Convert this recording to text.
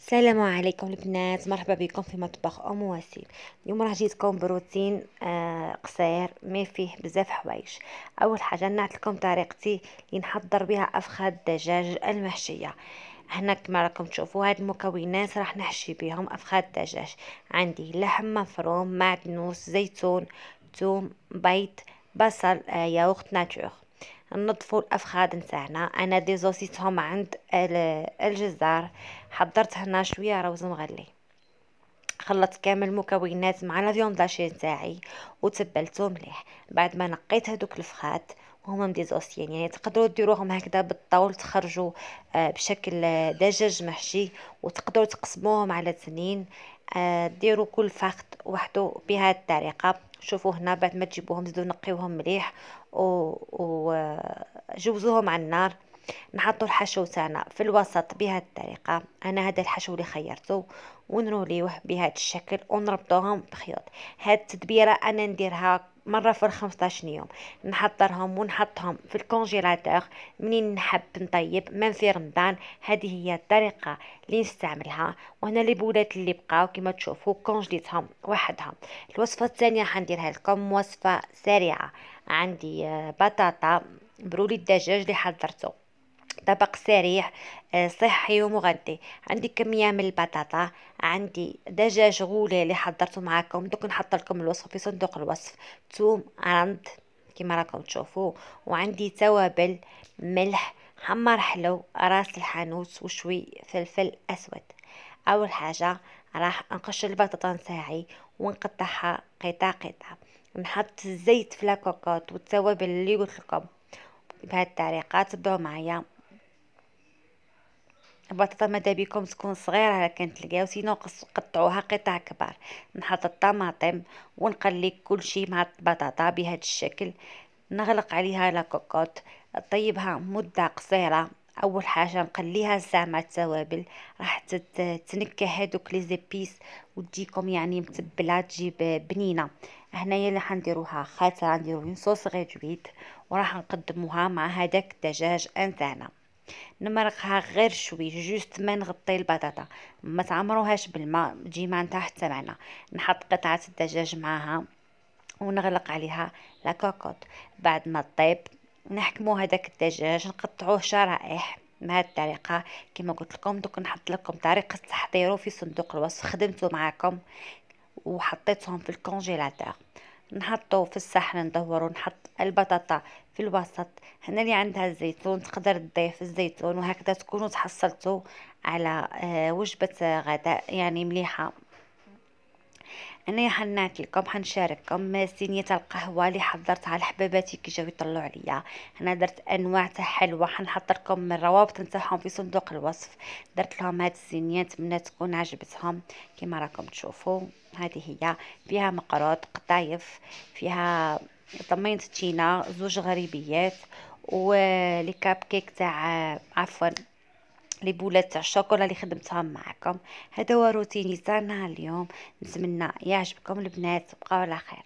السلام عليكم البنات، مرحبا بكم في مطبخ ام وسيم. اليوم راه جيتكم بروتين قصير ما فيه بزاف حوايج. اول حاجه نعطي لكم طريقتي اللي نحضر بها افخاذ الدجاج المحشيه. هنا كما راكم تشوفوا هاد المكونات راح نحشي بهم افخاذ الدجاج. عندي لحم مفروم، معدنوس، زيتون، ثوم، بيض، بصل، ياغورت ناتور. ننظفوا الافخاذ نتاعنا، انا ديزوسيتهم عند الجزار. حضرت هنا شويه روز مغلي، خلطت كامل المكونات مع لافيوند لاشي نتاعي وتبلته مليح. بعد ما نقيت هذوك الفخات وهما مديزوسيين، يعني تقدروا ديروهم هكذا بالطول تخرجوا بشكل دجاج محشي، وتقدروا تقسموهم على تنين. ديروا كل فخذ وحده بهذه الطريقه. شوفوا هنا بعد ما تجيبوهم زيدوا نقيوهم مليح وجوزوهم على النار. نحطوا الحشو تاعنا في الوسط بهذه الطريقه. انا هذا الحشو اللي خيرته، ونروليوه بهذا الشكل ونربطوهم بخيوط. هاد التدبيره انا نديرها مره في 15 يوم. نحضرهم ونحطهم في الكونجيلاتور منين نحب نطيب من في رمضان. هذه هي الطريقه اللي نستعملها. وهنا لي بولات اللي بقاو كما تشوفوا كونجليتهم وحدهم. الوصفه الثانيه حنديرها لكم وصفه سريعه. عندي بطاطا برولي الدجاج اللي حضرته، طبق سريع صحي ومغذي. عندي كمية من البطاطا، عندي دجاج غولي اللي حضرته معاكم، دوك نحط لكم الوصفة في صندوق الوصف. ثوم رند كما راكم تشوفوا، وعندي توابل، ملح، حمر حلو، راس الحانوت، وشوي فلفل اسود. اول حاجة راح نقشر البطاطا نتاعي ونقطعها قطع قطع. نحط الزيت في لاكوكوط والتوابل اللي قلت لكم بهذه الطريقة. تبعوا معايا. البطاطا ماذا بيكم تكون صغيرة على كان تلقاو، سينو قطعوها قطع كبار. نحط الطماطم ونقلي كل شيء مع البطاطا بهذا الشكل. نغلق عليها لاكوكوت، طيبها مدة قصيرة. اول حاجة نقليها ساعة مع التوابل، راح تنكه هذوك لي زيبيس وتجيكم يعني متبلة، تجيب بنينة. هنايا اللي حنديروها خاطر غنديرو صوص غيجويد، وراح نقدموها مع هذاك الدجاج نتاعنا. نمرقها غير شوي جوست ما نغطي البطاطا، ما تعمروهاش بالماء تجي ما نتاع حتى معنا. نحط قطعة الدجاج معاها ونغلق عليها لاكوكوت. بعد ما طيب نحكمو هذاك الدجاج نقطعوه شرائح بهذه الطريقه. كما قلت لكم دوك نحط لكم طريقه تحضيره في صندوق الوصف، خدمته معاكم وحطيتهم في الكونجيلاتور. نحطو في الصحن ندورو، نحط البطاطا في الوسط. هنا اللي عندها الزيتون تقدر تضيف الزيتون، وهكذا تكونوا تحصلتوا على وجبة غداء يعني مليحة. انا حنات لكم حنشارككم صينيه القهوه اللي حضرتها لحباباتي كي جاو يطلعوا عليا. هنا درت انواع تاع حلوى، حنحط لكم الروابط نتاعهم في صندوق الوصف. درت لهم هاد الصينيه، نتمنى تكون عجبتهم. كما راكم تشوفوا هذه هي، فيها مقروط قطايف، فيها طمينة تشينا، زوج غريبيات، ولي كاب كيك تاع عفوا لي بولات تاع الشوكولا اللي خدمتهم معكم. هذا هو روتيني تاع نهار اليوم. نتمنى يعجبكم البنات، بقاو على خير.